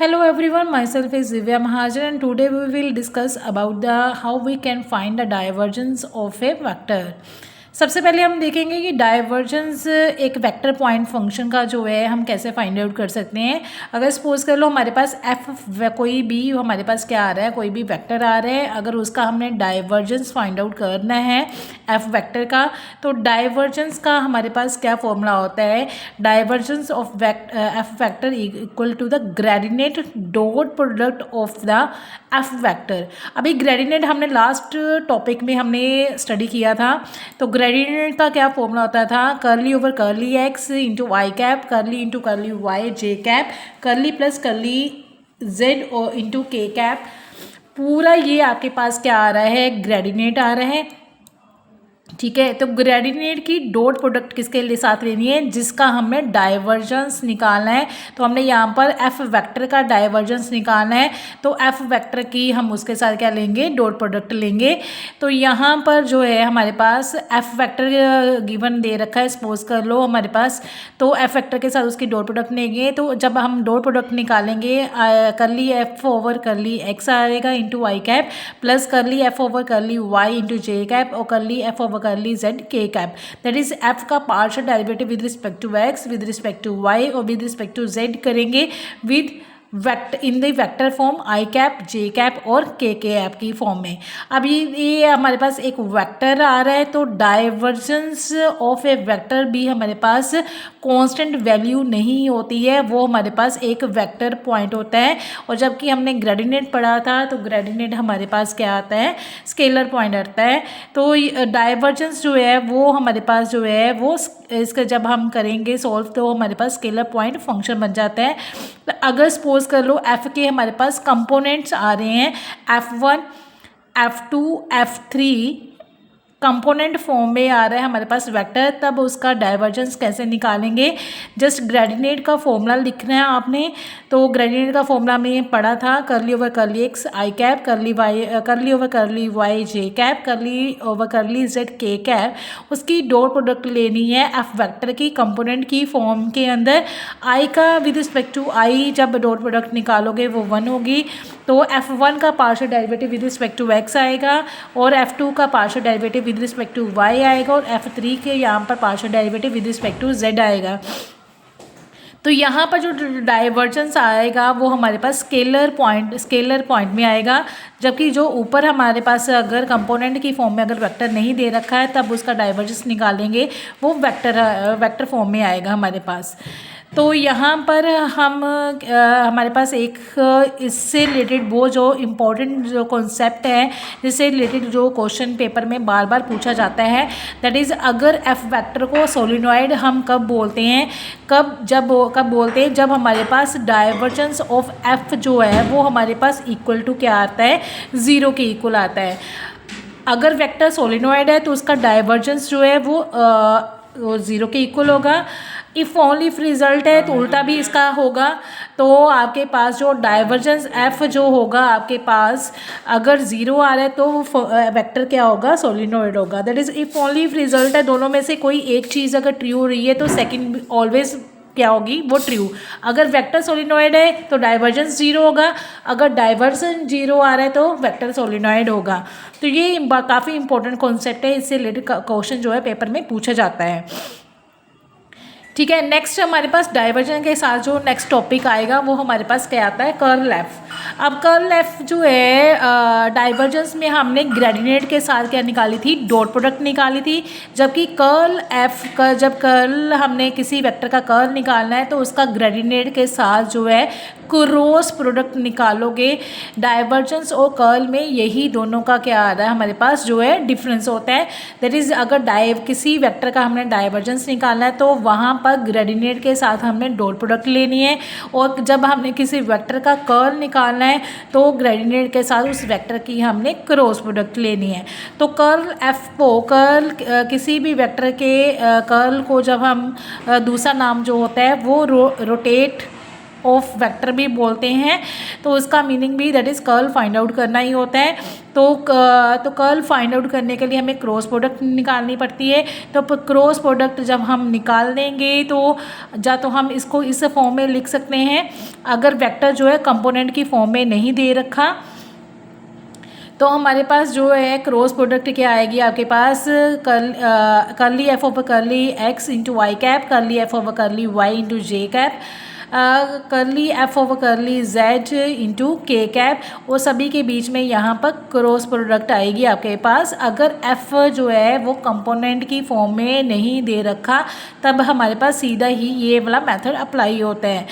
Hello everyone, myself is Divya Mahajan and today we will discuss about the how we can find the divergence of a vector. सबसे पहले हम देखेंगे कि divergence एक vector point function का जो है हम कैसे फाइंड आउट कर सकते हैं। अगर सपोज कर लो हमारे पास कोई भी हमारे पास क्या आ रहा है, कोई भी वेक्टर आ रहा है, अगर उसका हमने डाइवर्जेंस फाइंड आउट करना है एफ वेक्टर का, तो डाइवर्जेंस का हमारे पास क्या फॉर्मूला होता है, divergence of F vector equal to the gradient dot product of the F vector. अभी ग्रेडिनेट हमने लास्ट टॉपिक में हमने स्टडी किया था, तो ग्रेडिनेट का क्या फॉर्मूला होता था, curly over curly X into Y cap, curly into curly Y जे cap, curly plus curly Z और इंटू के कैप। पूरा ये आपके पास क्या आ रहा है, ग्रेडिनेट आ रहा है। ठीक है, तो ग्रेडिनेट की डॉट प्रोडक्ट किसके लिए साथ लेनी है, जिसका हमें डाइवर्जेंस निकालना है। तो हमने यहाँ पर एफ वेक्टर का डाइवर्जेंस निकालना है, तो एफ वेक्टर की हम उसके साथ क्या लेंगे, डॉट प्रोडक्ट लेंगे। तो यहाँ पर जो है हमारे पास एफ वेक्टर गिवन दे रखा है, सपोज कर लो हमारे पास, तो एफ वेक्टर के साथ उसकी डॉट प्रोडक्ट लेंगे। तो जब हम डॉट प्रोडक्ट निकालेंगे, curly F over curly X आएगा into Y cap, plus curly F over curly Y into J cap और curly F over curly Z K cap. That is F का partial derivative with respect to X, with respect to Y और with respect to Z करेंगे with vector in the vector form I cap, J cap और के cap की form में। अब ये हमारे पास एक वेक्टर आ रहा है, तो डाइवर्जेंस ऑफ ए वेक्टर भी हमारे पास कांस्टेंट वैल्यू नहीं होती है, वो हमारे पास एक वेक्टर पॉइंट होता है। और जबकि हमने ग्रेडिनेट पढ़ा था, तो ग्रेडिनेट हमारे पास क्या आता है, स्केलर पॉइंट आता है। तो डाइवर्जेंस जो है वो हमारे पास जो है वो इसका जब हम करेंगे सॉल्व, तो हमारे पास स्केलर पॉइंट फंक्शन बन जाता है। तो अगर सपोज कर लो एफ के हमारे पास कंपोनेंट्स आ रहे हैं, F1 F2 F3 component form में आ रहा है हमारे पास वेक्टर, तब उसका डाइवर्जेंस कैसे निकालेंगे, जस्ट ग्रेडिनेट का फॉर्मूला लिखना है आपने। तो ग्रेडिनेट का फॉर्मूला में पढ़ा था, curly over curly X I cap, curly over curly Y J cap, curly over curly Z K cap. उसकी डॉट प्रोडक्ट लेनी है एफ वेक्टर की कंपोनेंट की फॉर्म के अंदर। आई का विद रिस्पेक्ट टू आई जब डॉट प्रोडक्ट निकालोगे वो 1 होगी, तो F1 का partial derivative with respect to x आएगा और F2 का partial derivative with respect to y आएगा और F3 के यहाँ पर partial derivative with respect to z आएगा। तो यहाँ पर जो डाइवर्जेंस आएगा वो हमारे पास स्केलर पॉइंट में आएगा, जबकि जो ऊपर हमारे पास अगर कंपोनेंट की फॉर्म में अगर वेक्टर नहीं दे रखा है, तब उसका डाइवर्जेंस निकालेंगे, वो वेक्टर फॉर्म में आएगा हमारे पास। तो यहाँ पर हम हमारे पास एक इससे रिलेटेड वो जो इम्पोर्टेंट जो कॉन्सेप्ट है, जिससे रिलेटेड जो क्वेश्चन पेपर में बार बार पूछा जाता है, दैट इज़ अगर एफ वेक्टर को सोलिनॉइड हम कब बोलते हैं, कब बोलते हैं, जब हमारे पास डाइवर्जेंस ऑफ एफ जो है वो हमारे पास इक्वल टू क्या आता है, 0 के इक्वल आता है। अगर वेक्टर सोलिनॉइड है तो उसका डाइवर्जेंस जो है वो 0 के इक्वल होगा। इफ़ ओनली इफ रिजल्ट है तो उल्टा भी इसका होगा। तो आपके पास जो डाइवर्जेंस एफ जो होगा आपके पास, अगर 0 आ रहा है तो वेक्टर क्या होगा, सोलिनॉइड होगा। That is if only if result है, दोनों में से कोई एक चीज़ अगर ट्रू हो रही है तो सेकंड ऑलवेज क्या होगी, वो ट्रू। अगर वेक्टर सोलिनॉइड है तो डाइवर्जेंस 0 होगा, अगर डाइवर्जेंस 0 आ रहा है तो वेक्टर सोलिनॉइड होगा। तो ये काफ़ी इंपॉर्टेंट कॉन्सेप्ट है, इससे रिलेटेड क्वेश्चन जो है पेपर में पूछा जाता है। ठीक है, नेक्स्ट हमारे पास डाइवर्जेंस के साथ जो नेक्स्ट टॉपिक आएगा वो हमारे पास क्या आता है, कर्ल एफ। अब कर्ल एफ जो है डाइवर्जेंस में हमने ग्रेडिनेट के साथ क्या निकाली थी, डॉट प्रोडक्ट निकाली थी। जबकि कर्ल एफ का जब कर्ल हमने किसी वेक्टर का कर्ल निकालना है तो उसका ग्रेडिनेट के साथ जो है क्रॉस प्रोडक्ट निकालोगे। डाइवर्जेंस और कर्ल में यही दोनों का क्या आ रहा है हमारे पास जो है डिफरेंस होता है। दैट इज़ अगर किसी वेक्टर का हमने डाइवर्जेंस निकालना है तो वहाँ पर ग्रेडिनेट के साथ हमने डॉट प्रोडक्ट लेनी है, और जब हमने किसी वेक्टर का कर्ल निकालना है तो ग्रेडिनेट के साथ उस वेक्टर की हमने क्रॉस प्रोडक्ट लेनी है। तो कर्ल एफ को किसी भी वेक्टर के कर्ल को जब हम दूसरा नाम जो होता है वो रोटेट ऑफ वेक्टर भी बोलते हैं, तो उसका मीनिंग भी that is curl find out करना ही होता है। तो कर्ल फाइंड आउट करने के लिए हमें क्रॉस प्रोडक्ट निकालनी पड़ती है। तो क्रॉस प्रोडक्ट जब हम निकाल देंगे तो तो हम इसको इस फॉर्म में लिख सकते हैं। अगर वेक्टर जो है कंपोनेंट की फॉर्म में नहीं दे रखा तो हमारे पास जो है क्रॉस प्रोडक्ट क्या आएगी आपके पास, curly F of curly X into Y cap, curly F of curly Y into J cap, curly F of curly Z into K cap, वो सभी के बीच में यहाँ पर क्रॉस प्रोडक्ट आएगी आपके पास। अगर एफ जो है वो कंपोनेंट की फॉर्म में नहीं दे रखा तब हमारे पास सीधा ही ये वाला मेथड अप्लाई होता है।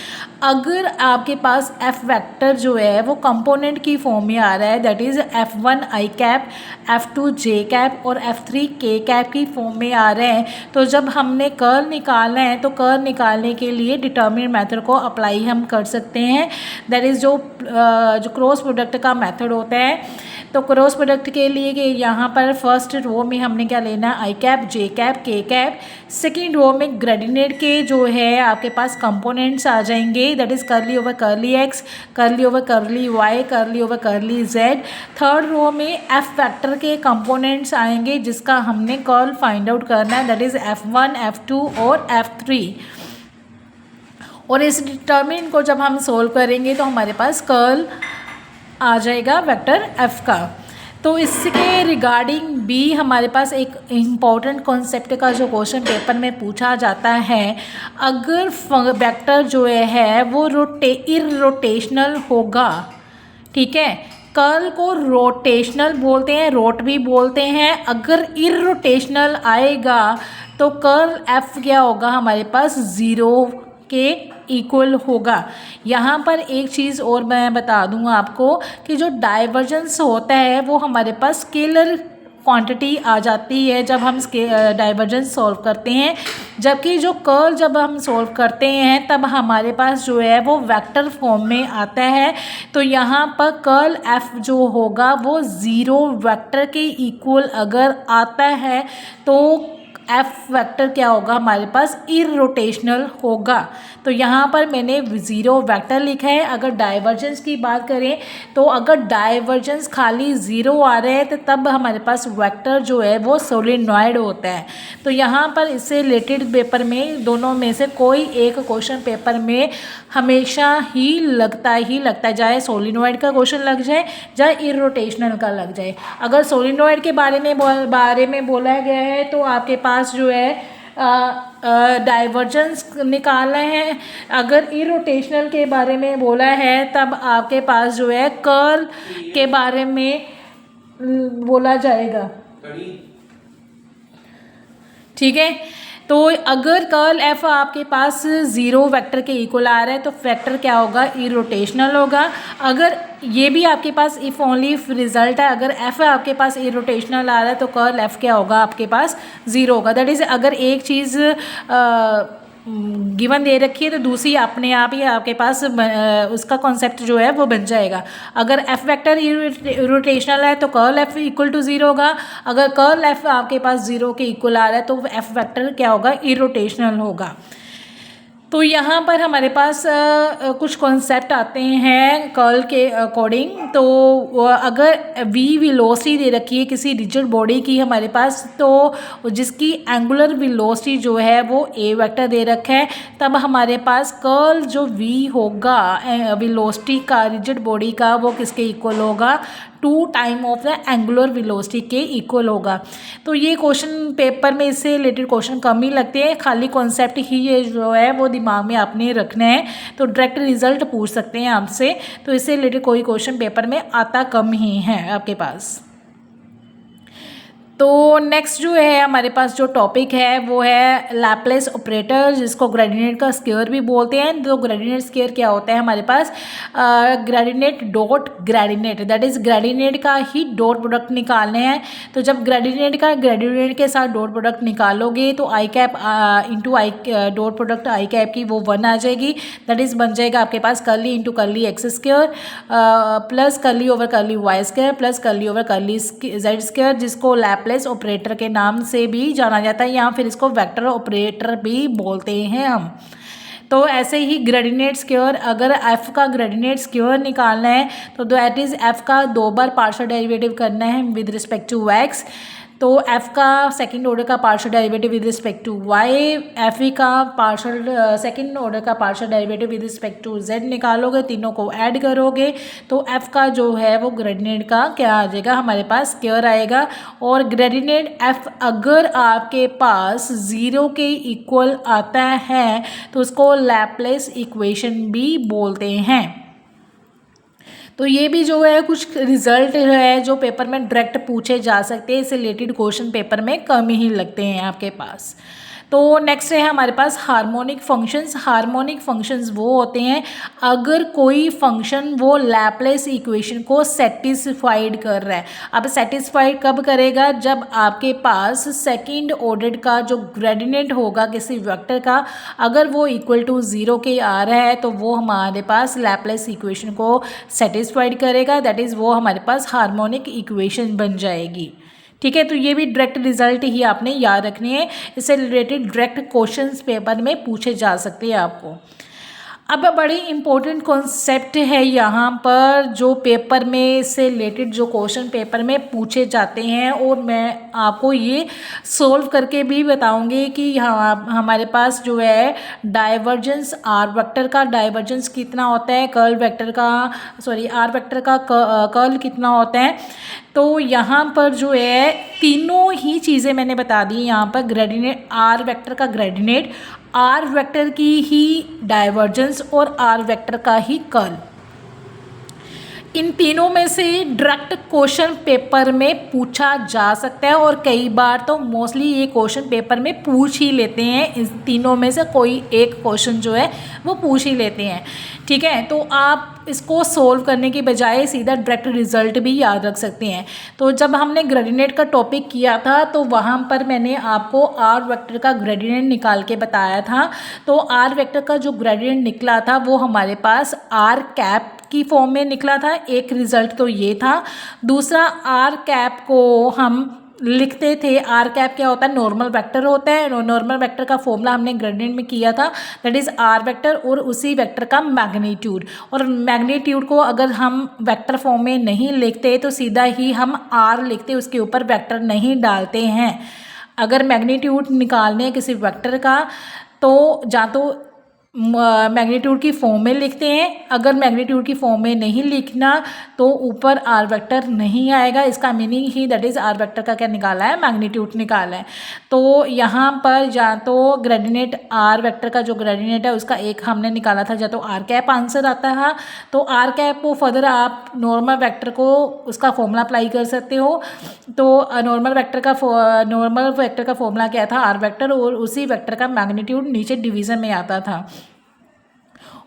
अगर आपके पास एफ वेक्टर जो है वो कंपोनेंट की फॉर्म में आ रहा है, that is F1 I cap, F2 J cap और F3 के कैप की फॉर्म में आ रहे हैं, तो जब हमने कर्ल निकालना है तो कर्ल निकालने के लिए डिटर्मिनेंट मेथड को अप्लाई हम कर सकते हैं। दैट इज़ जो क्रॉस प्रोडक्ट का मेथड होता है। तो क्रॉस प्रोडक्ट के लिए कि यहाँ पर फर्स्ट रो में हमने क्या लेना है, आई कैप, जे कैप, के कैप। सेकेंड रो में ग्रेडिनेट के जो है आपके पास कंपोनेंट्स आ जाएंगे, that is curly over curly x, curly over curly y, curly over curly z. Third row में एफ वेक्टर के कंपोनेंट्स आएंगे जिसका हमने कर्ल फाइंड आउट करना है, दैट इज़ F1, F2 और F3। और इस डिटर्मिनेंट को जब हम सोल्व करेंगे तो हमारे पास कर्ल आ जाएगा वेक्टर एफ का। तो इसके रिगार्डिंग भी हमारे पास एक इम्पॉर्टेंट कॉन्सेप्ट का जो क्वेश्चन पेपर में पूछा जाता है, अगर वेक्टर जो है वो इररोटेशनल होगा, ठीक है, कर्ल को रोटेशनल बोलते हैं, रोट भी बोलते हैं। अगर इररोटेशनल आएगा तो कर्ल एफ क्या होगा हमारे पास, ज़ीरो के इक्वल होगा। यहाँ पर एक चीज़ और मैं बता दूँ आपको कि जो डाइवर्जेंस होता है वो हमारे पास स्केलर क्वांटिटी आ जाती है जब हम डाइवर्जेंस सॉल्व करते हैं, जबकि जो कर्ल जब हम सॉल्व करते हैं तब हमारे पास जो है वो वेक्टर फॉर्म में आता है। तो यहाँ पर कर्ल एफ जो होगा वो ज़ीरो वेक्टर के इक्वल अगर आता है तो एफ वेक्टर क्या होगा हमारे पास, इररोटेशनल होगा। तो यहाँ पर मैंने ज़ीरो वेक्टर लिखा है। अगर डाइवर्जेंस की बात करें तो अगर डाइवर्जेंस खाली ज़ीरो आ रहा है तो तब हमारे पास वेक्टर जो है वो सोलेनॉइड होता है। तो यहाँ पर इससे रिलेटेड पेपर में दोनों में से कोई एक क्वेश्चन पेपर में हमेशा ही लगता है, चाहे सोलेनॉइड का क्वेश्चन लग जाए चाहे इररोटेशनल का लग जाए। अगर सोलेनॉइड के बारे में बोला गया है तो आपके पास जो है डाइवर्जेंस निकालना है। अगर इरोटेशनल के बारे में बोला है तब आपके पास जो है कर्ल के बारे में बोला जाएगा, ठीक है। तो अगर कर्ल एफ आपके पास ज़ीरो वेक्टर के इक्वल आ रहा है तो वेक्टर क्या होगा, इरोटेशनल होगा। अगर ये भी आपके पास इफ़ ओनली इफ रिजल्ट है, अगर एफ आपके पास इरोटेशनल आ रहा है तो कर्ल एफ क्या होगा आपके पास, ज़ीरो होगा। दैट इज़ अगर एक चीज़ गिवन दे रखी है तो दूसरी अपने आप ही आपके पास उसका कॉन्सेप्ट जो है वो बन जाएगा। अगर एफ वेक्टर इरोटेशनल है तो curl F equal to zero होगा। अगर कर्ल एफ आपके पास ज़ीरो के इक्वल आ रहा है तो एफ वेक्टर क्या होगा, इरोटेशनल होगा। तो यहाँ पर हमारे पास कुछ कॉन्सेप्ट आते हैं कर्ल के अकॉर्डिंग। तो अगर वी वेलोसिटी दे रखी है किसी रिजिड बॉडी की हमारे पास, तो जिसकी एंगुलर वेलोसिटी जो है वो ए वेक्टर दे रखा है, तब हमारे पास कर्ल जो वी होगा वेलोसिटी का रिजिड बॉडी का वो किसके इक्वल होगा, 2 time of the angular velocity के इक्वल होगा। तो ये क्वेश्चन पेपर में इससे रिलेटेड क्वेश्चन कम ही लगते हैं, खाली कॉन्सेप्ट ही ये जो है वो दिमाग में आपने रखना है। तो डायरेक्ट रिजल्ट पूछ सकते हैं आपसे, तो इससे रिलेटेड कोई क्वेश्चन पेपर में आता कम ही है आपके पास। तो नेक्स्ट जो है हमारे पास जो टॉपिक है वो है लैपलेस ऑपरेटर, जिसको ग्रेडिएंट का स्क्वायर भी बोलते हैं। तो ग्रेडिएंट स्क्वायर क्या होता है हमारे पास, gradient dot gradient, that is gradient का ही डॉट प्रोडक्ट निकालने हैं। तो जब ग्रेडिएंट का ग्रेडिएंट के साथ डॉट प्रोडक्ट निकालोगे तो आई cap into I dot product I cap की वो 1 आ जाएगी। दैट इज़ बन जाएगा आपके पास curly into curly X square plus curly over curly Y square plus curly over curly Z square, जिसको लैपलेस ऑपरेटर के नाम से भी जाना जाता है या फिर इसको वेक्टर ऑपरेटर भी बोलते हैं हम। तो ऐसे ही ग्रेडिनेट स्क्वायर, अगर एफ़ का ग्रेडिनेट स्क्वायर निकालना है तो दैट इज़ एफ़ का 2 बार पार्शियल डेरिवेटिव करना है विद रिस्पेक्ट टू एक्स। तो एफ़ का सेकंड ऑर्डर का partial derivative with respect to y, F e का पार्शियल सेकंड ऑर्डर का partial derivative with respect to z निकालोगे, तीनों को ऐड करोगे तो एफ़ का जो है वो ग्रेडिनेट का क्या आ जाएगा, हमारे पास स्क्वायर आएगा। और ग्रेडिनेट एफ़ अगर आपके पास 0 के इक्वल आता है तो उसको लैप्लेस इक्वेशन भी बोलते हैं। तो ये भी जो है कुछ रिजल्ट है जो पेपर में डायरेक्ट पूछे जा सकते हैं, इससे रिलेटेड क्वेश्चन पेपर में कम ही लगते हैं आपके पास। तो नेक्स्ट है हमारे पास हार्मोनिक फंक्शंस। हार्मोनिक फंक्शंस वो होते हैं अगर कोई फंक्शन वो लैप्लेस इक्वेशन को सेटिस्फाइड कर रहा है। अब सेटिस्फाइड कब करेगा, जब आपके पास सेकंड ऑर्डर का जो ग्रेडिनेट होगा किसी वेक्टर का अगर वो इक्वल टू 0 के आ रहा है तो वो हमारे पास लैप्लेस इक्वेशन को सेटिस्फाइड करेगा, दैट इज़ वो हमारे पास हार्मोनिक इक्वेशन बन जाएगी। ठीक है, तो ये भी डायरेक्ट रिजल्ट ही आपने याद रखने हैं, इससे रिलेटेड डायरेक्ट क्वेश्चंस पेपर में पूछे जा सकते हैं आपको। अब बड़ी इंपॉर्टेंट कॉन्सेप्ट है यहाँ पर जो पेपर में से रिलेटेड जो क्वेश्चन पेपर में पूछे जाते हैं और मैं आपको ये सोल्व करके भी बताऊंगी कि हमारे पास जो है डाइवर्जेंस आर वेक्टर का डाइवर्जेंस कितना होता है, कर्ल वेक्टर का आर वेक्टर का कर्ल कितना होता है। तो यहाँ पर जो है तीनों ही चीज़ें मैंने बता दी। यहाँ पर ग्रेडिनेट आर वेक्टर का ग्रेडिनेट, आर वेक्टर की ही डाइवर्जेंस और आर वेक्टर का ही कर्ल, इन तीनों में से डायरेक्ट क्वेश्चन पेपर में पूछा जा सकता है और कई बार तो मोस्टली ये क्वेश्चन पेपर में पूछ ही लेते हैं। इस तीनों में से कोई एक क्वेश्चन जो है वो पूछ ही लेते हैं। ठीक है, तो आप इसको सोल्व करने की बजाय सीधा डायरेक्ट रिजल्ट भी याद रख सकते हैं। तो जब हमने ग्रेडिनेट का टॉपिक किया था तो वहाँ पर मैंने आपको आर वेक्टर का ग्रेडिनेट निकाल के बताया था। तो आर वेक्टर का जो ग्रेडिनेट निकला था वो हमारे पास आर कैप की फॉर्म में निकला था। एक रिजल्ट तो ये था। दूसरा, आर कैप को हम लिखते थे, आर कैप क्या होता है, नॉर्मल वेक्टर होता है। नॉर्मल वेक्टर का फॉर्मूला हमने ग्रेडिएंट में किया था, दैट इज़ आर वेक्टर और उसी वेक्टर का मैग्नीट्यूड। और मैग्नीट्यूड को अगर हम वेक्टर फॉर्म में नहीं लिखते तो सीधा ही हम आर लिखते, उसके ऊपर वेक्टर नहीं डालते हैं। अगर मैग्नीट्यूड निकालने हैं किसी वेक्टर का तो या तो मैग्नीट्यूड की फॉर्म में लिखते हैं, अगर मैग्नीट्यूड की फॉर्म में नहीं लिखना तो ऊपर आर वेक्टर नहीं आएगा। इसका मीनिंग ही दैट इज़ आर वेक्टर का क्या निकाला है, मैग्नीट्यूड निकाला है। तो यहाँ पर या तो ग्रेडिनेट आर वेक्टर का जो ग्रेडिनेट है उसका एक हमने निकाला था, या तो आर कैप आंसर आता है। तो आर कैप को फर्दर आप नॉर्मल वेक्टर को उसका फॉर्मूला अप्लाई कर सकते हो। तो नॉर्मल वेक्टर का फॉर्मूला क्या था, आर वेक्टर, और उसी वेक्टर का मैग्नीट्यूड नीचे डिवीज़न में आता था।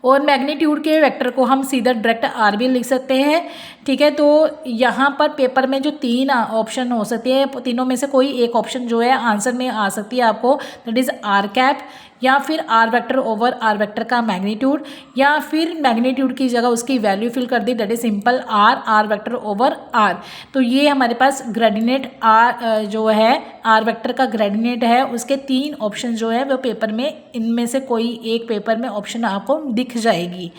और मैग्नीट्यूड के वेक्टर को हम सीधा डायरेक्ट आर भी लिख सकते हैं। ठीक है, तो यहाँ पर पेपर में जो 3 ऑप्शन हो सकते हैं, तीनों में से कोई एक ऑप्शन जो है आंसर में आ सकती है आपको, दैट इज़ आर कैप, या फिर R vector over are vector का मैग्नीट्यूड, या फिर मैग्नीट्यूड की जगह उसकी वैल्यू फिल कर दी, that is simple R vector over R. तो ये हमारे पास ग्रेडिनेट आर जो है आर वेक्टर का ग्रेडिनेट है, उसके 3 ऑप्शन जो है वो पेपर में इनमें से कोई एक पेपर में ऑप्शन आपको दिख जाएगी।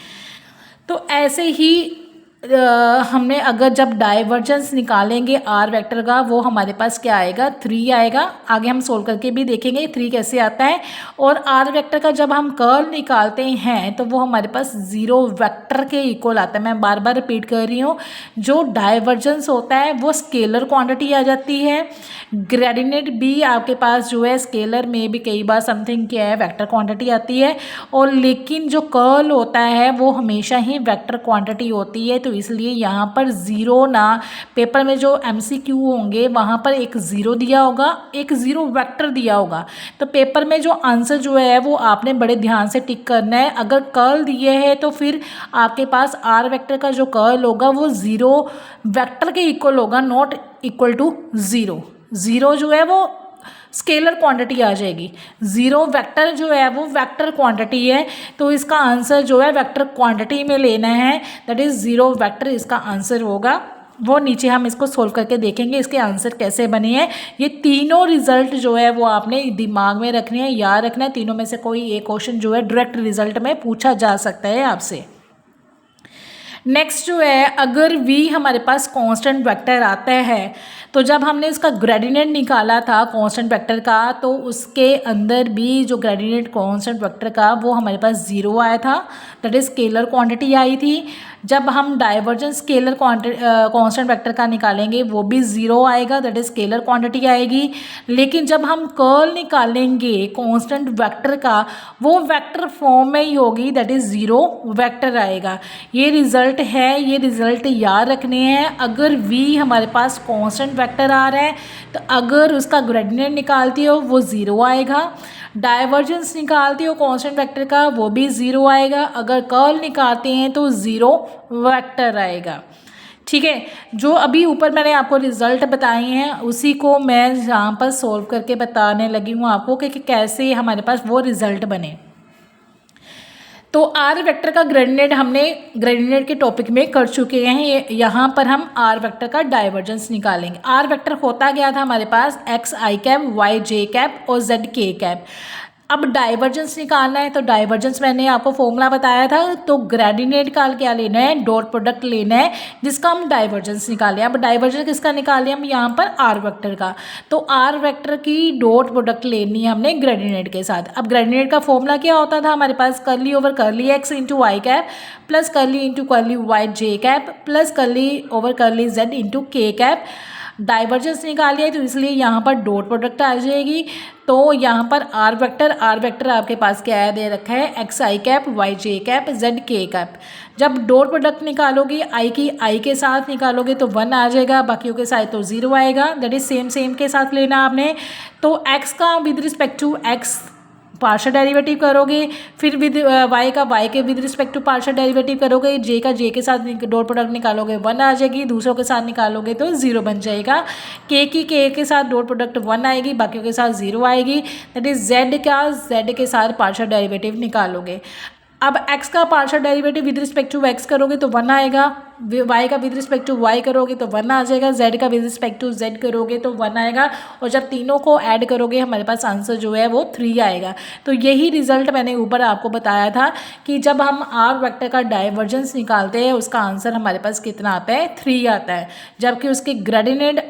तो ऐसे ही हमने अगर जब डाइवर्जेंस निकालेंगे आर वेक्टर का वो हमारे पास क्या आएगा, 3 आएगा। आगे हम सोल्व करके भी देखेंगे 3 कैसे आता है। और आर वेक्टर का जब हम कर्ल निकालते हैं तो वो हमारे पास 0 वेक्टर के इक्वल आता है। मैं बार बार रिपीट कर रही हूँ, जो डाइवर्जेंस होता है वो स्केलर क्वांटिटी आ जाती है। ग्रेडिनेट भी आपके पास जो है स्केलर में भी कई बार समथिंग क्या है, वेक्टर क्वांटिटी आती है। और लेकिन जो कर्ल होता है वो हमेशा ही वेक्टर क्वांटिटी होती है। तो इसलिए यहाँ पर 0 ना, पेपर में जो MCQ होंगे वहाँ पर एक 0 दिया होगा, एक 0 वेक्टर दिया होगा। तो पेपर में जो आंसर जो है वो आपने बड़े ध्यान से टिक करना है। अगर कर्ल दिए है तो फिर आपके पास आर वेक्टर का जो कर्ल होगा वो 0 वेक्टर के इक्वल होगा, नॉट इक्वल टू 0। 0 जो है वो स्केलर क्वांटिटी आ जाएगी, 0 वेक्टर जो है वो वेक्टर क्वांटिटी है। तो इसका आंसर जो है वेक्टर क्वांटिटी में लेना है, दैट इज़ 0 वेक्टर इसका आंसर होगा। वो नीचे हम इसको सोल्व करके देखेंगे इसके आंसर कैसे बने हैं। ये तीनों रिजल्ट जो है वो आपने दिमाग में रखने हैं, याद रखना है। तीनों में से कोई एक क्वेश्चन जो है डायरेक्ट रिजल्ट में पूछा जा सकता है आपसे। नेक्स्ट जो है, अगर v हमारे पास कांस्टेंट वेक्टर आता है तो जब हमने इसका ग्रेडियंट निकाला था कांस्टेंट वेक्टर का, तो उसके अंदर भी जो ग्रेडियंट कांस्टेंट वेक्टर का वो हमारे पास 0 आया था, दैट इज स्केलर क्वांटिटी आई थी। जब हम डाइवर्जेंस स्केलर कांस्टेंट वेक्टर का निकालेंगे वो भी 0 आएगा, दैट इज स्केलर क्वांटिटी आएगी। लेकिन जब हम कर्ल निकालेंगे कांस्टेंट वेक्टर का, वो वेक्टर फॉर्म में ही होगी, दैट इज 0 वेक्टर आएगा। ये रिजल्ट है, ये रिजल्ट याद रखने हैं। अगर v हमारे पास कांस्टेंट वेक्टर आ रहा है तो अगर उसका ग्रेडियंट निकालती हो वो 0 आएगा, डाइवर्जेंस निकालती हो कांस्टेंट वेक्टर का वो भी 0 आएगा, अगर कर्ल निकालते हैं तो 0 वेक्टर आएगा। ठीक है, जो अभी ऊपर मैंने आपको रिजल्ट बताए हैं उसी को मैं यहाँ पर सॉल्व करके बताने लगी हूँ आपको कि कैसे हमारे पास वो रिजल्ट बने। तो आर वेक्टर का ग्रेडियंट हमने ग्रेडियंट के टॉपिक में कर चुके हैं। यहाँ पर हम आर वेक्टर का डाइवर्जेंस निकालेंगे। आर वेक्टर होता गया था हमारे पास x I cap, Y J cap और जेड के कैप। अब डाइवर्जेंस निकालना है तो डाइवर्जेंस मैंने आपको फॉर्मूला बताया था, तो ग्रेडियंट का क्या लेना है, डॉट प्रोडक्ट लेना है जिसका हम डाइवर्जेंस निकालें। अब डाइवर्जेंस किसका निकाले हम यहाँ पर आर वेक्टर का, तो आर वेक्टर की डॉट प्रोडक्ट लेनी है हमने ग्रेडियंट के साथ। अब ग्रेडियंट का फॉर्मूला क्या होता था हमारे पास, curly over curly X into Y cap plus curly into curly Y जे cap plus curly over curly Z into K cap. Divergence निकालिए तो इसलिए यहाँ पर डॉट प्रोडक्ट आ जाएगी। तो यहाँ पर आर वेक्टर आपके पास क्या है दे रखा है, x I cap, Y J cap, Z K cap. जब डॉट प्रोडक्ट निकालोगे आई की आई के साथ निकालोगे तो 1 आ जाएगा, बाकियों के साथ तो 0 आएगा, दैट इज सेम के साथ लेना आपने। तो एक्स का with respect to x partial derivative करोगे, फिर विद वाई का वाई के with respect to partial derivative करोगे, जे का जे के साथ डॉट प्रोडक्ट निकालोगे 1 आ जाएगी, दूसरों के साथ निकालोगे तो 0 बन जाएगा। के की के के साथ डॉट प्रोडक्ट 1 आएगी, बाकियों के साथ 0 आएगी, दैट इज जेड के साथ पार्शियल डेरिवेटिव निकालोगे। अब x का partial derivative with respect to x करोगे तो 1 आएगा, y का विद रिस्पेक्ट टू y करोगे तो 1 आ जाएगा, z का विद रिस्पेक्ट टू z करोगे तो 1 आएगा, और जब तीनों को ऐड करोगे हमारे पास आंसर जो है वो 3 आएगा। तो यही रिजल्ट मैंने ऊपर आपको बताया था कि जब हम आर वेक्टर का डाइवर्जेंस निकालते हैं उसका आंसर हमारे पास कितना आता है, 3 आता है, जबकि उसके ग्रेडियंट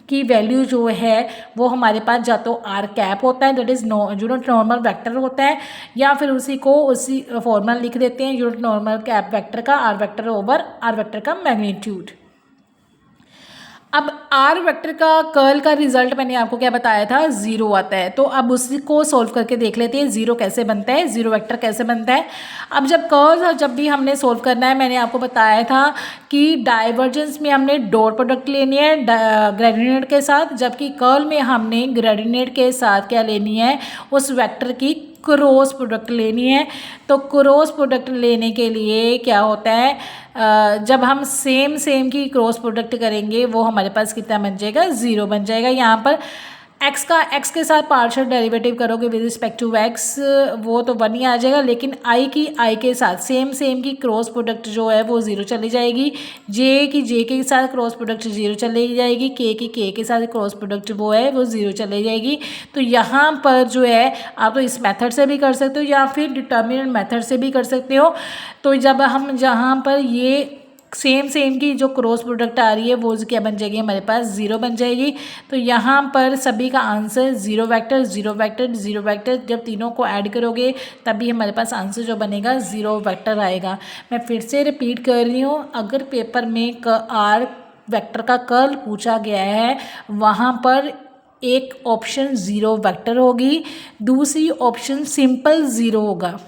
की वैल्यू जो है वो हमारे पास या तो आर कैप होता है, that is unit normal vector होता है, या फिर उसी फॉर्मूला लिख देते हैं यूनिट नॉर्मल कैप वेक्टर का r vector over are vector का मैग्नीट्यूड। अब आर वेक्टर का कर्ल का रिजल्ट मैंने आपको क्या बताया था, 0 आता है। तो अब उसी को सोल्व करके देख लेते हैं 0 कैसे बनता है, 0 वेक्टर कैसे बनता है। अब जब भी हमने सोल्व करना है मैंने आपको बताया था कि डाइवर्जेंस में हमने डॉट प्रोडक्ट लेनी है ग्रेडियंट के साथ, जबकि कर्ल में हमने ग्रेडियंट के साथ क्या लेनी है, उस वेक्टर की क्रॉस प्रोडक्ट लेनी है। तो क्रॉस प्रोडक्ट लेने के लिए क्या होता है, जब हम सेम की क्रॉस प्रोडक्ट करेंगे वो हमारे पास कितना बन जाएगा, 0 बन जाएगा। यहाँ पर एक्स के साथ पार्शियल डेरिवेटिव करोगे विद रिस्पेक्ट टू एक्स वो तो 1 ही आ जाएगा, लेकिन आई की आई के साथ सेम की क्रॉस प्रोडक्ट जो है वो 0 चली जाएगी, जे के साथ क्रॉस प्रोडक्ट 0 चली जाएगी, के के साथ क्रॉस प्रोडक्ट वो है वो 0 चली जाएगी। तो यहाँ पर जो है आप तो इस मेथड से भी कर सकते हो या फिर डिटर्मिनेंट मेथड से भी कर सकते हो। तो जब हम जहाँ पर ये सेम की जो क्रॉस प्रोडक्ट आ रही है वो क्या बन जाएगी, हमारे पास 0 बन जाएगी। तो यहाँ पर सभी का आंसर 0 वेक्टर, जब तीनों को ऐड करोगे तभी हमारे पास आंसर जो बनेगा 0 वेक्टर आएगा। मैं फिर से रिपीट कर रही हूँ, अगर पेपर में आर वेक्टर का कर्ल पूछा गया है वहाँ पर एक ऑप्शन 0 वेक्टर होगी, दूसरी ऑप्शन सिंपल 0 होगा,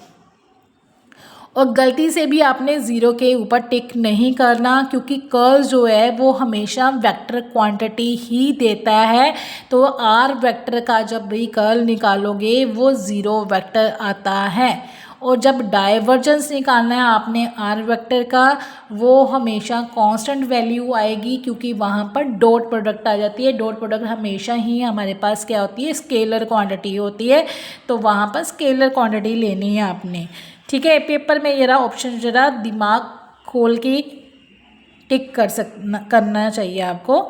और गलती से भी आपने 0 के ऊपर टिक नहीं करना क्योंकि कर्ल जो है वो हमेशा वेक्टर क्वांटिटी ही देता है। तो आर वेक्टर का जब भी कर्ल निकालोगे वो 0 वेक्टर आता है, और जब डाइवर्जेंस निकालना है आपने आर वेक्टर का वो हमेशा कांस्टेंट वैल्यू आएगी क्योंकि वहाँ पर डॉट प्रोडक्ट आ जाती है। डॉट प्रोडक्ट हमेशा ही हमारे पास क्या होती है, स्केलर क्वांटिटी होती है, तो वहाँ पर स्केलर क्वांटिटी लेनी है आपने। ठीक है, पेपर में जरा ऑप्शन जरा दिमाग खोल के टिक करना चाहिए आपको।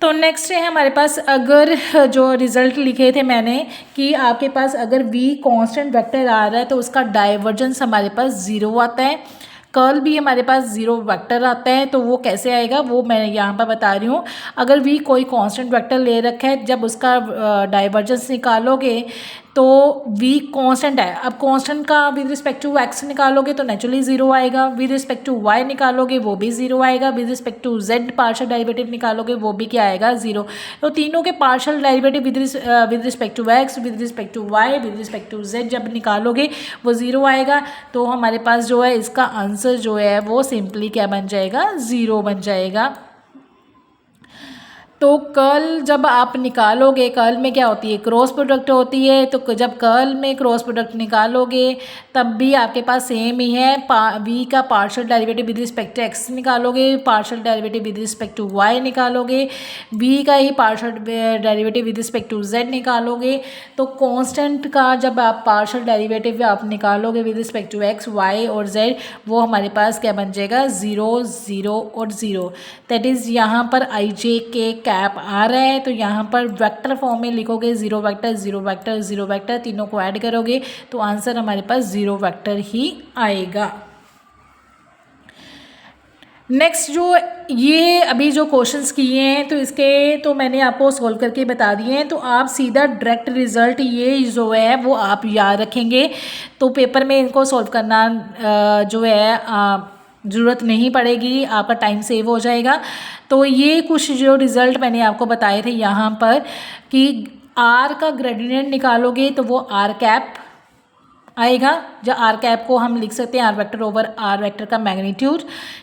तो नेक्स्ट है हमारे पास, अगर जो रिज़ल्ट लिखे थे मैंने कि आपके पास अगर v कांस्टेंट वेक्टर आ रहा है तो उसका डाइवर्जेंस हमारे पास 0 आता है, कर्ल भी हमारे पास 0 वेक्टर आता है। तो वो कैसे आएगा वो मैं यहाँ पर बता रही हूँ। अगर v कोई कांस्टेंट वेक्टर ले रखा है, जब उसका डाइवर्जेंस निकालोगे तो v कांस्टेंट है, अब कांस्टेंट का विद रिस्पेक्ट टू x निकालोगे तो नेचुरली 0 आएगा, विद रिस्पेक्ट टू y निकालोगे वो भी 0 आएगा, with respect to z partial derivative निकालोगे वो भी क्या आएगा 0। तो तीनों के partial derivative with respect to x, with respect to y, with respect to z जब निकालोगे वो 0 आएगा। तो हमारे पास जो है इसका आंसर जो है वो सिंपली क्या बन जाएगा, 0 बन जाएगा। तो कर्ल जब आप निकालोगे, कर्ल में क्या होती है, क्रॉस प्रोडक्ट होती है। तो जब कर्ल में क्रॉस प्रोडक्ट निकालोगे तब भी आपके पास सेम ही है, v का partial derivative with respect to x निकालोगे, partial derivative with respect to y निकालोगे, v का ही partial derivative with respect to z निकालोगे। तो कांस्टेंट का जब आप पार्शियल डेरिवेटिव आप निकालोगे with respect to x, y और z, वो हमारे पास क्या बन जाएगा, 0 0 और 0। दैट इज़ यहाँ पर i j k कैप आ रहा है तो यहाँ पर वेक्टर फॉर्म में लिखोगे 0 वेक्टर 0 वेक्टर 0 वेक्टर, तीनों को ऐड करोगे तो आंसर हमारे पास 0 वेक्टर ही आएगा। नेक्स्ट जो ये अभी जो क्वेश्चंस किए हैं तो इसके तो मैंने आपको सॉल्व करके बता दिए हैं। तो आप सीधा डायरेक्ट रिज़ल्ट ये जो है वो आप याद रखेंगे, तो पेपर में इनको सॉल्व करना जो है ज़रूरत नहीं पड़ेगी, आपका टाइम सेव हो जाएगा। तो ये कुछ जो रिज़ल्ट मैंने आपको बताए थे यहाँ पर कि r का ग्रेडियंट निकालोगे तो वो r कैप आएगा, जो आर कैप को हम लिख सकते हैं r vector over are vector का मैग्नीट्यूड,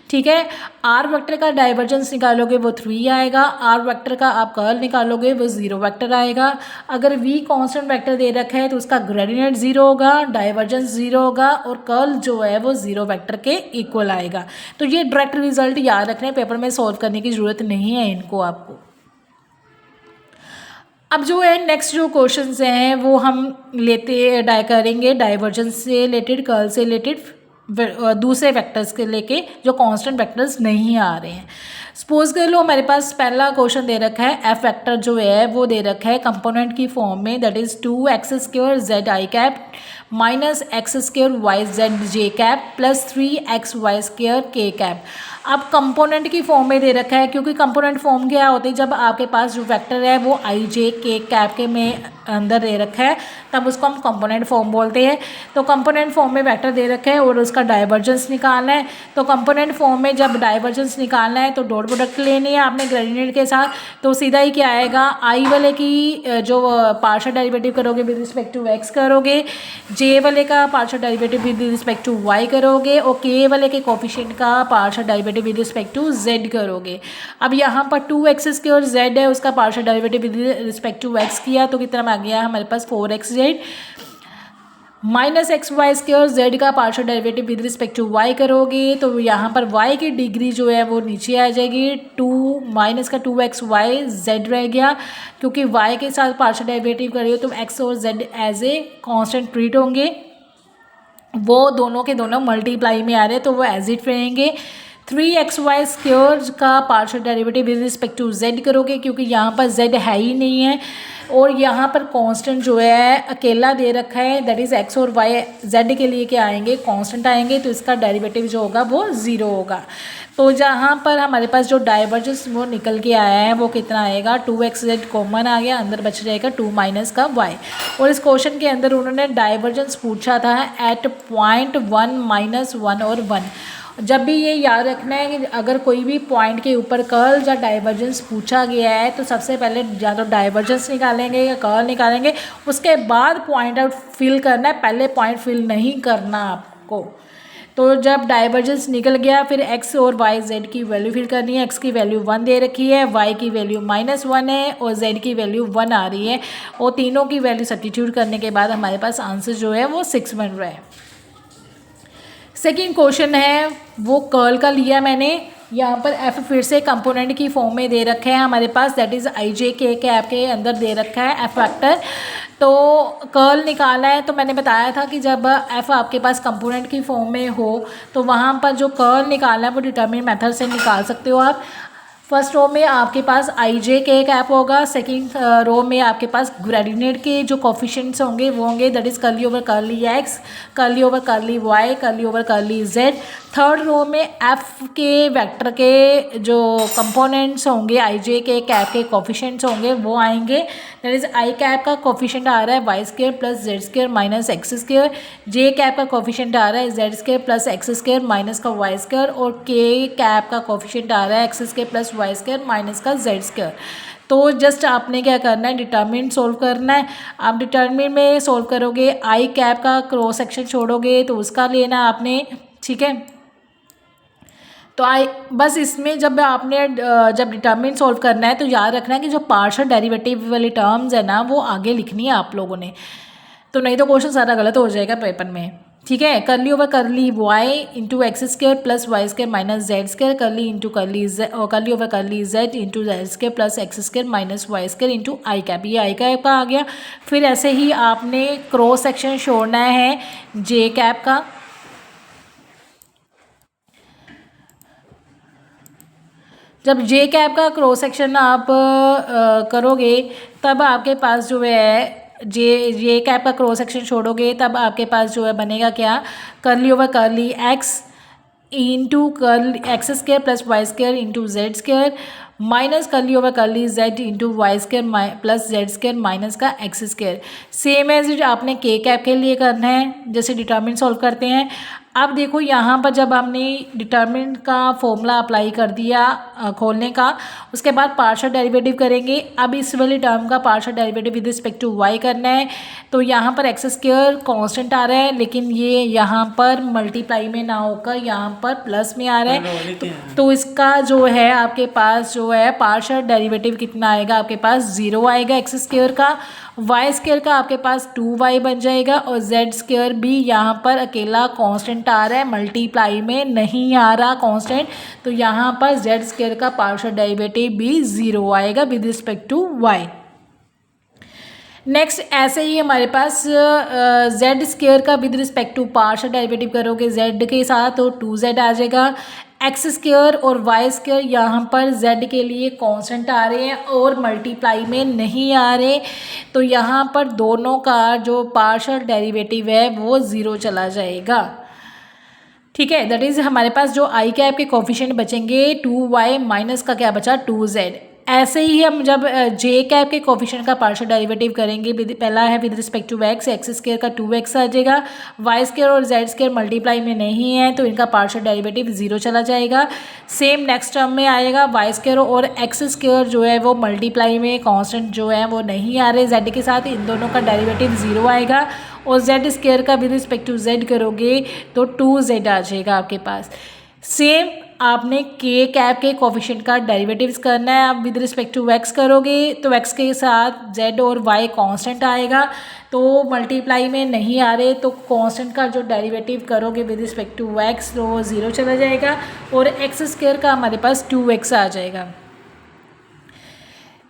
ठीक है। आर वेक्टर का डाइवर्जेंस निकालोगे वो 3 आएगा, आर वेक्टर का आप कर्ल निकालोगे वो 0 वेक्टर आएगा। अगर v कांस्टेंट वेक्टर दे रखा है तो उसका ग्रेडियंट 0 होगा, डाइवर्जेंस 0 होगा और कर्ल जो है वो 0 वेक्टर के इक्वल आएगा। तो ये डायरेक्ट रिजल्ट याद रखने, पेपर में सॉल्व करने की ज़रूरत नहीं है इनको आपको। अब जो है नेक्स्ट जो क्वेश्चंस हैं वो हम करेंगे डाइवर्जेंस से रिलेटेड, कर्ल से रिलेटेड, दूसरे वेक्टर्स के लेके जो कांस्टेंट वेक्टर्स नहीं आ रहे हैं। सपोज कर लो हमारे पास पहला क्वेश्चन दे रखा है, एफ वेक्टर जो है वो दे रखा है कंपोनेंट की फॉर्म में, that is 2x² z i cap minus x² y z j cap plus 3xy² k cap. अब कंपोनेंट की फॉर्म में दे रखा है, क्योंकि कंपोनेंट फॉर्म क्या होती है, जब आपके पास जो वेक्टर है वो i j k कैप के में अंदर दे रखा है तब उसको हम कंपोनेंट फॉर्म बोलते हैं। तो कंपोनेंट फॉर्म में वेक्टर दे रखा है और उसका डाइवर्जेंस निकालना है। तो कंपोनेंट फॉर्म में जब डाइवर्जेंस निकालना है तो डॉट प्रोडक्ट लेनी है आपने ग्रेडियंट के साथ। तो सीधा ही क्या आएगा, आई वाले की जो पार्शियल डेरिवेटिव करोगे विद रिस्पेक्ट टू एक्स करोगे, जे वाले का partial derivative with respect to y करोगे और के वाले के कोफिशिएंट का partial derivative with respect to z करोगे। अब यहाँ पर 2x² और z है, उसका partial derivative with respect to x किया तो कितना आ गया हमारे पास 4xz माइनस xy² z का partial derivative with respect to y करोगे तो यहाँ पर y की डिग्री जो है वो नीचे आ जाएगी, 2 माइनस का 2xy z रह गया, क्योंकि y के साथ पार्शियल डेरिवेटिव करिए तो x और z as a constant treat होंगे, वो दोनों के दोनों मल्टीप्लाई में आ रहे हैं तो वो एज इट रहेंगे। 3xy² का partial derivative with respect to z करोगे, क्योंकि यहाँ पर z है ही नहीं है और यहाँ पर कांस्टेंट जो है अकेला दे रखा है, दैट इज़ x और y z के लिए क्या आएंगे, कांस्टेंट आएंगे, तो इसका डेरिवेटिव जो होगा वो 0 होगा। तो जहाँ पर हमारे पास जो डाइवर्जेंस वो निकल के आया है वो कितना आएगा, 2xz कॉमन आ गया, अंदर बच जाएगा 2 माइनस का y। और इस क्वेश्चन के अंदर उन्होंने डाइवर्जेंस पूछा था एट पॉइंट 1 माइनस 1 और 1। जब भी ये याद रखना है कि अगर कोई भी पॉइंट के ऊपर कर्ल या डाइवर्जेंस पूछा गया है तो सबसे पहले या तो डाइवर्जेंस निकालेंगे या कर्ल निकालेंगे, उसके बाद पॉइंट आउट फिल करना है, पहले पॉइंट फिल नहीं करना आपको। तो जब डाइवर्जेंस निकल गया फिर x और y z की वैल्यू फिल करनी है, x की वैल्यू 1 दे रखी है, y की वैल्यू -1 है और z की वैल्यू 1 आ रही है और तीनों की वैल्यू सब्स्टिट्यूट करने के बाद हमारे पास आंसर जो है वो 6 बन रहा है। सेकेंड क्वेश्चन है वो कर्ल का लिया मैंने, यहाँ पर f फिर से कंपोनेंट की फॉर्म में दे रखा है हमारे पास, that is i j k cap के अंदर दे रखा है f वेक्टर। तो कर्ल निकाला है, तो मैंने बताया था कि जब एफ आपके पास कंपोनेंट की फॉर्म में हो तो वहाँ पर जो कर्ल निकालना है वो डिटरमिन मेथड से निकाल सकते हो आप। फर्स्ट रो में आपके पास आई जे के कैप होगा, सेकंड रो में आपके पास ग्रेडिएंट के जो कोफिशिएंट्स होंगे वो होंगे, that is curly over curly x, curly over curly y, curly over curly z. Third row में एफ के वेक्टर के जो कंपोनेंट्स होंगे आई जे के कैप के कोफिशिएंट्स होंगे वो आएंगे, दैट इज आई कैप का कोफिशिएंट आ रहा है Y square plus Z square minus X square, J cap का कोफिशिएंट आ रहा है Z square plus X square minus का वाई स्क्वायर, और के कैप का कोफिशिएंट आ रहा है X square plus Y square minus का जेड स्क्वायर। तो जस्ट आपने क्या करना है, डिटरमिन सोल्व करना है। आप डिटरमिन में सोल्व करोगे, आई कैप का क्रॉस सेक्शन छोड़ोगे तो उसका लेना आपने, ठीक है। तो बस इसमें जब आपने जब डिटरमिन सोल्व करना है तो याद रखना है कि जो पार्शियल डेरिवेटिव वाली टर्म्स है ना वो आगे लिखनी है आप लोगों ने, तो नहीं तो क्वेश्चन सारा गलत हो जाएगा पेपर में, ठीक है। Curly over curly Y into X square plus Y square minus Z square, curly into curly curly over curly Z into Z square plus X square minus Y square into I cap, ये I cap का आ गया। फिर ऐसे ही आपने cross section छोड़ना है J cap का, जब जे कैप का क्रॉस सेक्शन आप करोगे तब आपके पास जो है जे कैप का क्रॉस सेक्शन छोड़ोगे तब आपके पास जो है बनेगा क्या, curly over curly X into curl X square plus Y square into Z square minus curly over curly Z into Y square plus Z square minus का X square. Same as it आपने K cap के लिए करना है जैसे determine solve करते हैं। अब देखो यहाँ पर जब हमने डिटरमिन का फॉर्मूला अप्लाई कर दिया खोलने का, उसके बाद पार्शियल डेरिवेटिव करेंगे। अब इस वाली टर्म का partial derivative with respect to y करना है, तो यहाँ पर एक्स स्क्वायर कांस्टेंट आ रहा है लेकिन ये यहाँ पर मल्टीप्लाई में ना होकर यहाँ पर प्लस में आ रहा है, तो इसका जो है आपके पास जो है पार्शियल डेरिवेटिव कितना आएगा, आपके पास 0 आएगा एक्स स्क्वायर का, वाई स्क्वायर का आपके पास 2y बन जाएगा, और जेड स्क्वायर भी यहाँ पर अकेला कांस्टेंट आ रहा है, मल्टीप्लाई में नहीं आ रहा कांस्टेंट, तो यहाँ पर जेड स्क्वायर का पार्शियल डेरिवेटिव भी 0 आएगा with respect to y। Next ऐसे ही हमारे पास जेड स्क्वायर का with respect to partial derivative करोगे जेड के साथ तो 2z आ जाएगा, एक्स स्क्वायर और वाई स्क्वायर यहाँ पर जेड के लिए कांस्टेंट आ रहे हैं और मल्टीप्लाई में नहीं आ रहे, तो यहाँ पर दोनों का जो पार्शियल डेरिवेटिव है वो 0 चला जाएगा, ठीक है। दैट इज़ हमारे पास जो आई कैप के कोफिशिएंट बचेंगे 2y माइनस का क्या बचा 2z। ऐसे ही हम जब जे कैप के कोफिशिएंट का पार्शियल डेरिवेटिव करेंगे, पहला है with respect to x, x square का 2x आ जाएगा, वाई स्क्वायर और जेड स्क्वायर मल्टीप्लाई में नहीं है तो इनका पार्शियल डेरिवेटिव 0 चला जाएगा। सेम नेक्स्ट टर्म में आएगा वाई स्क्वायर और एक्स स्क्वायर जो है वो मल्टीप्लाई में कांस्टेंट जो है वो नहीं आ रहे जेड के साथ, इन दोनों का डेरिवेटिव 0 आएगा, और जेड स्क्वायर का विद रिस्पेक्ट टू जेड करोगे तो 2z आ जाएगा आपके पास। सेम आपने के कैप के कोफिशिएंट का डेरिवेटिव्स करना है, आप विद रिस्पेक्ट टू एक्स करोगे तो एक्स के साथ जेड और वाई कांस्टेंट आएगा, तो मल्टीप्लाई में नहीं आ रहे तो कांस्टेंट का जो डेरिवेटिव करोगे विद रिस्पेक्ट टू एक्स तो वो 0 चला जाएगा, और एक्स स्क्वायर का हमारे पास 2x आ जाएगा।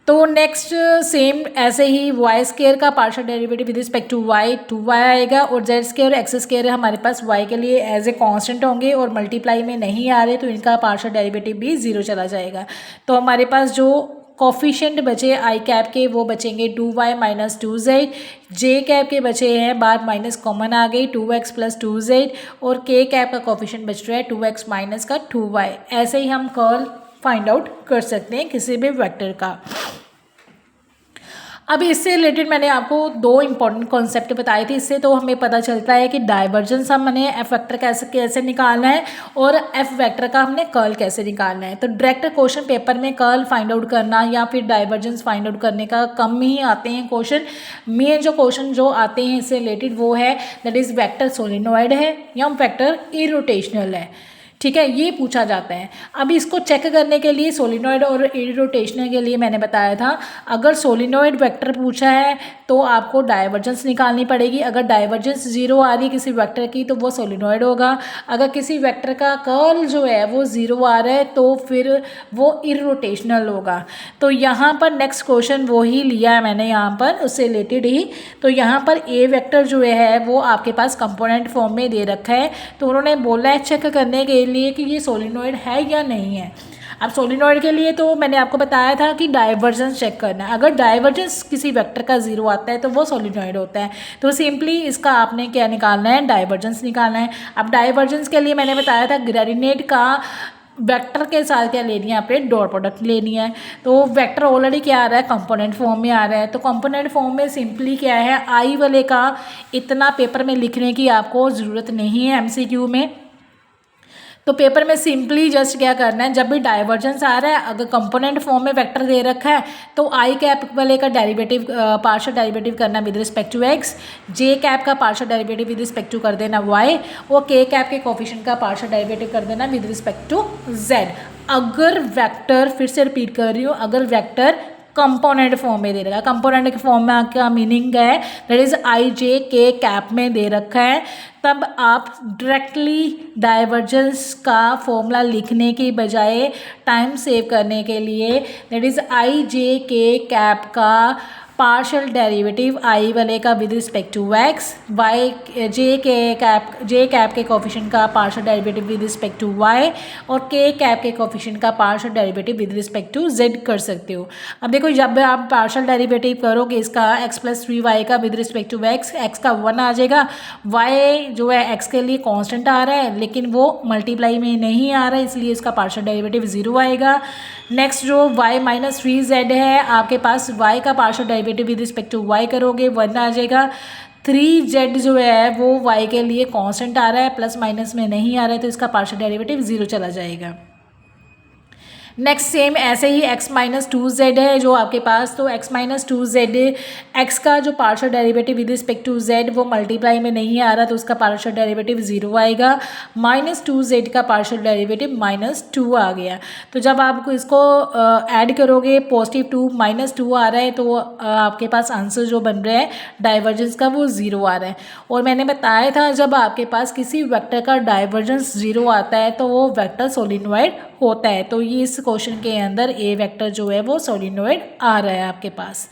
तो नेक्स्ट सेम ऐसे ही वाई स्क्वायर का partial derivative with respect to y 2y आएगा, और जेड स्क्वायर एक्स स्क्वायर हमारे पास y के लिए एज ए कांस्टेंट होंगे और मल्टीप्लाई में नहीं आ रहे तो इनका पार्शियल डेरिवेटिव भी 0 चला जाएगा। तो हमारे पास जो कोफिशिएंट बचे आई कैप के वो बचेंगे 2y माइनस 2z, जे कैप के बचे हैं बाद माइनस कॉमन आ गई 2x प्लस 2z, और के कैप का कोफिशिएंट बच रहा है 2x माइनस का 2y। ऐसे ही हम कर्ल फाइंड आउट कर सकते हैं किसी भी वेक्टर का। अभी इससे रिलेटेड मैंने आपको 2 इंपॉर्टेंट कॉन्सेप्ट बताए थे, इससे तो हमें पता चलता है कि डाइवर्जेंस हमने एफ वेक्टर कैसे निकालना है और एफ वेक्टर का हमने कर्ल कैसे निकालना है। तो डायरेक्ट क्वेश्चन पेपर में कर्ल फाइंड आउट करना या फिर डाइवर्जेंस फाइंड आउट करने का कम ही आते हैं क्वेश्चन। मेन जो क्वेश्चन जो आते हैं इससे रिलेटेड वो है दैट इज़ वेक्टर सोलिनॉइड है या वेक्टर इरोटेशनल है, ठीक है, ये पूछा जाता है। अभी इसको चेक करने के लिए सोलिनॉइड और इरोटेशनल के लिए मैंने बताया था, अगर सोलिनॉइड वेक्टर पूछा है तो आपको डाइवर्जेंस निकालनी पड़ेगी। अगर डाइवर्जेंस 0 आ रही है किसी वेक्टर की तो वो सोलिनॉइड होगा। अगर किसी वेक्टर का कर्ल जो है वो 0 आ रहा है तो फिर वो इर्रोटेशनल होगा। तो यहाँ पर नेक्स्ट क्वेश्चन वो ही लिया है मैंने यहाँ पर, उससे रिलेटेड ही। तो यहाँ पर ए वेक्टर जो है वो आपके पास कंपोनेंट फॉर्म में दे रखा है, तो उन्होंने बोला है चेक करने के लिए कि ये सोलिनॉइड है या नहीं है। अब सोलिनॉइड के लिए तो मैंने आपको बताया था कि डाइवर्जेंस चेक करना है। अगर डाइवर्जेंस किसी वेक्टर का 0 आता है तो वो सोलिनॉइड होता है। तो सिंपली इसका आपने क्या निकालना है, डाइवर्जेंस निकालना है। अब डाइवर्जेंस के लिए मैंने बताया था ग्रेडिएंट का वेक्टर के साथ क्या लेनी है, आपने डॉट प्रोडक्ट लेनी है। तो वेक्टर ऑलरेडी क्या आ रहा है, कंपोनेंट फॉर्म में आ रहा है। तो कंपोनेंट फॉर्म में सिंपली क्या है, आई वाले का इतना पेपर में लिखने की आपको ज़रूरत नहीं है एमसीक्यू में। तो पेपर में सिंपली जस्ट क्या करना है, जब भी डाइवर्जेंस आ रहा है, अगर कंपोनेंट फॉर्म में वेक्टर दे रखा है तो आई कैप वाले का डेरिवेटिव पार्शियल डेरिवेटिव करना with respect to x, j cap का partial derivative with respect to कर देना वाई, और के कैप के कोफिशिएंट का पार्शियल डेरिवेटिव कर देना विद रिस्पेक्ट टू जेड। अगर वेक्टर, फिर से रिपीट कर रही हूँ, अगर वेक्टर कंपोनेंट फॉर्म में दे रखा है, कंपोनेंट के फॉर्म में आपका मीनिंग है दैट इज आई जे के कैप में दे रखा है, तब आप डायरेक्टली डाइवर्जेंस का फॉर्मूला लिखने की बजाय टाइम सेव करने के लिए दैट इज आई जे के कैप का पार्शियल डेरिवेटिव आई वाले का with respect to x, y J cap के कोफिशिएंट का partial derivative with respect to Y, और के कैप के कोफिशिएंट का partial derivative with respect to z कर सकते हो। अब देखो जब आप पार्शियल डेरिवेटिव करोगे इसका एक्स प्लस 3y का विद रिस्पेक्ट टू एक्स का 1 आ जाएगा। वाई जो है एक्स के लिए कॉन्स्टेंट आ रहा है लेकिन वो मल्टीप्लाई में नहीं आ रहा है, इसलिए इसका पार्शियल डेरिवेटिव 0 आएगा। नेक्स्ट जो y माइनस 3z है, आपके पास y का partial derivative with respect to y करोगे 1 आ जाएगा। 3z जो है वो y के लिए कांस्टेंट आ रहा है, प्लस माइनस में नहीं आ रहा है, तो इसका पार्शियल डेरिवेटिव 0 चला जाएगा। नेक्स्ट सेम ऐसे ही x माइनस 2z है जो आपके पास, तो x माइनस 2z x का जो partial derivative with respect to z वो मल्टीप्लाई में नहीं आ रहा, तो उसका पार्शियल डेरिवेटिव 0 आएगा। माइनस 2z का पार्शियल डेरिवेटिव -2 आ गया। तो जब आप इसको ऐड करोगे पॉजिटिव 2 -2 आ रहा है, तो आपके पास आंसर जो बन रहा है डाइवर्जेंस का वो 0 आ रहा है। और मैंने बताया था जब आपके पास किसी वेक्टर का डाइवर्जेंस 0 आता है तो वो वेक्टर सोलिनॉइड होता है। तो ये इस क्वेश्चन के अंदर ए वेक्टर जो है वो सोलिनॉइड आ रहा है आपके पास।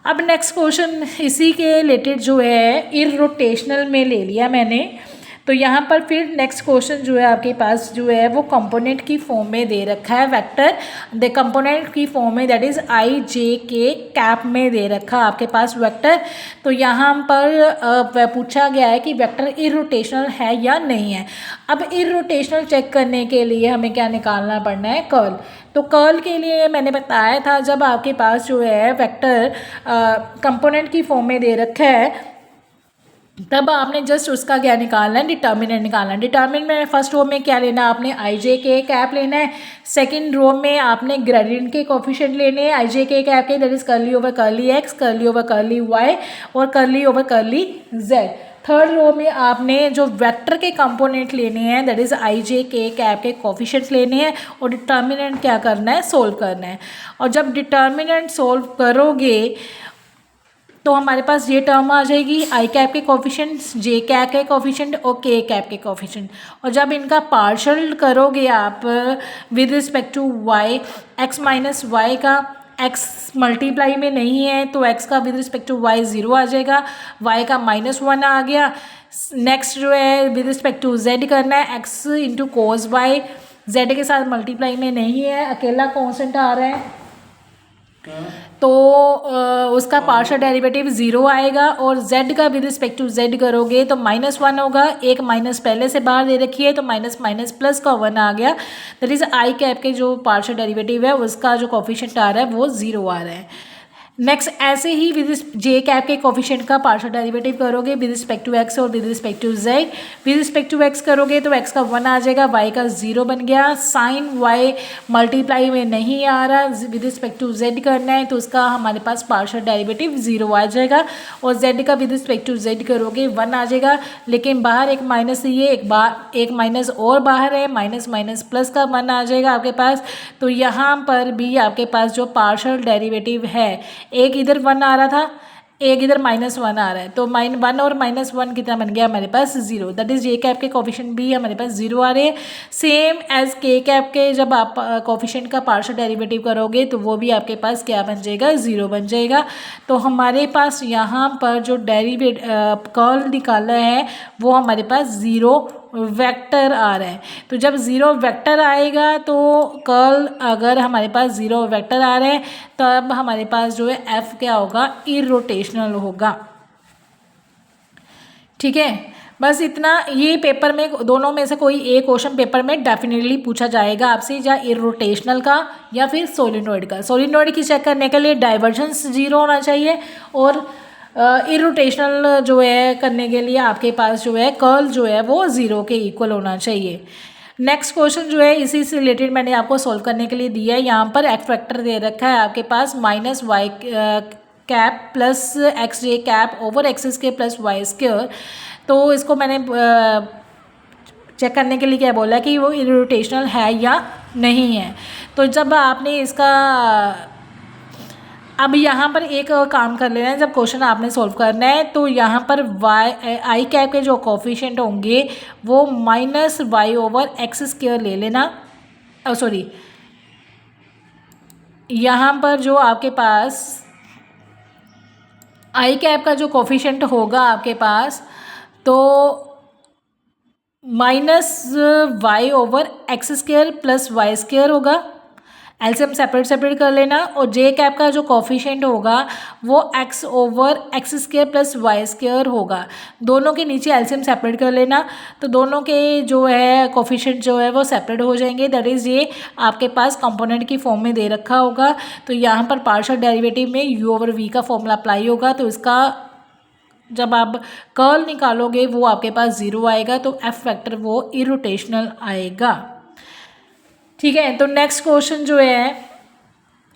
अब नेक्स्ट क्वेश्चन इसी के रिलेटेड जो है इर्रोटेशनल में ले लिया मैंने। तो यहाँ पर फिर नेक्स्ट क्वेश्चन जो है आपके पास जो है वो कंपोनेंट की फॉर्म में दे रखा है वेक्टर, द कंपोनेंट की फॉर्म में दैट इज आई जे के कैप में दे रखा है आपके पास वेक्टर। तो यहाँ पर पूछा गया है कि वेक्टर इर्रोटेशनल है या नहीं है। अब इर्रोटेशनल चेक करने के लिए हमें क्या निकालना पड़ना है, कर्ल। तो कर्ल के लिए मैंने बताया था जब आपके पास जो है वेक्टर कंपोनेंट की फॉर्म में दे रखा है तब आपने जस्ट उसका क्या निकालना है, डिटर्मिनेंट निकालना है। डिटर्मिनेंट में फर्स्ट रो में क्या लेना है, आपने आई जे के कैप लेना है। सेकंड रो में आपने ग्रेडिएंट के कोफिशिएंट लेने हैं आई जे के कैप के, that is curly over curly x, curly over curly y और curly over curly z. Third row में आपने जो वेक्टर के कंपोनेंट लेने हैं दैट इज आई जे के कैप के कोफिशिएंट्स लेने हैं और डिटर्मिनेंट क्या करना है, सोल्व करना है। और जब डिटर्मिनेंट सोल्व करोगे तो हमारे पास ये टर्म आ जाएगी आई कैप के कोफिशिएंट्स, जे कैप के कोफिशिएंट और के कैप के कोफिशिएंट। और जब इनका पार्शियल करोगे आप with respect to y, x minus y का x मल्टीप्लाई में नहीं है तो x का विद रिस्पेक्ट टू y 0 आ जाएगा, y का -1 आ गया। नेक्स्ट जो है विद रिस्पेक्ट टू z करना है, x into cos y, z के साथ मल्टीप्लाई में नहीं है, अकेला कॉन्स्टेंट आ रहा है तो उसका पार्शियल डेरिवेटिव 0 आएगा। और z का विद रिस्पेक्ट टू z करोगे तो -1 होगा, एक माइनस पहले से बाहर दे रखी है तो माइनस माइनस प्लस का 1 आ गया। दैट इज आई कैप के जो पार्शियल डेरिवेटिव है उसका जो कोफिशिएंट आ रहा है वो 0 आ रहा है। नेक्स्ट ऐसे ही विद जे कैप के कोफिशिएंट का पार्शियल डेरिवेटिव करोगे विद रिस्पेक्ट टू एक्स और with respect to z. With respect to x करोगे तो एक्स का 1 आ जाएगा, वाई का 0 बन गया। साइन वाई मल्टीप्लाई में नहीं आ रहा, विद रिस्पेक्ट टू जेड करना है तो उसका हमारे पास पार्शियल डेरिवेटिव 0 आ जाएगा। और जेड का विद रिस्पेक्ट टू जेड करोगे 1 आ जाएगा, लेकिन बाहर एक माइनस ही है, एक माइनस और बाहर है, माइनस माइनस प्लस का 1 आ जाएगा आपके पास। तो यहाँ पर भी आपके पास जो पार्शियल डेरिवेटिव है, एक इधर 1 आ रहा था, एक इधर -1 आ रहा है, तो -1 और -1 कितना बन गया हमारे पास 0, दैट इज़ जे कैप के कोफिशिएंट भी हमारे पास 0 आ रहे हैं। सेम एज के कैप के जब आप कोफिशिएंट का पार्शियल डेरिवेटिव करोगे तो वो भी आपके पास क्या बन जाएगा, 0 बन जाएगा। तो हमारे पास यहाँ पर जो कर्ल निकाला है वो हमारे पास 0 वेक्टर आ रहा है। तो जब 0 वेक्टर आएगा तो कर्ल अगर हमारे पास 0 वेक्टर आ रहा है तब हमारे पास जो है एफ क्या होगा, इरोटेशनल होगा। ठीक है, बस इतना। ये पेपर में दोनों में से कोई एक क्वेश्चन पेपर में डेफिनेटली पूछा जाएगा आपसे, या इरोटेशनल का या फिर सोलिनॉइड का। सोलिनॉइड की चेक करने के लिए डाइवर्जेंस 0 होना चाहिए और इरोटेशनल जो है करने के लिए आपके पास जो है कर्ल जो है वो 0 के इक्वल होना चाहिए। नेक्स्ट क्वेश्चन जो है इसी से रिलेटेड मैंने आपको सॉल्व करने के लिए दिया है। यहाँ पर एक्स फैक्टर दे रखा है आपके पास -y cap plus x j cap over x square plus Y square. तो इसको मैंने चेक करने के लिए क्या बोला कि वो इरोटेशनल है या नहीं है। तो जब आपने इसका अब यहाँ पर एक काम कर लेना है, जब क्वेश्चन आपने सॉल्व करना है तो यहाँ पर आई कैप के जो कोफिशिएंट होंगे वो -y ओवर एक्स स्क्वायर ले लेना। सॉरी, यहाँ पर जो आपके पास आई कैप का जो कोफिशिएंट होगा आपके पास तो -y over x square plus Y square होगा। एलसीएम सेपरेट कर लेना। और जे कैप का जो कोफिशिएंट होगा वो x over x square plus Y square होगा। दोनों के नीचे एलसीएम सेपरेट कर लेना, तो दोनों के जो है कोफिशिएंट जो है वो सेपरेट हो जाएंगे। दैट इज़ ये आपके पास कंपोनेंट की फॉर्म में दे रखा होगा। तो यहाँ पर पार्शियल डेरिवेटिव में u ओवर v का फॉर्मूला अप्लाई होगा। तो इसका जब आप कर्ल निकालोगे वो आपके पास 0 आएगा, तो एफ फैक्टर वो इरोटेशनल आएगा। ठीक है, तो नेक्स्ट क्वेश्चन जो है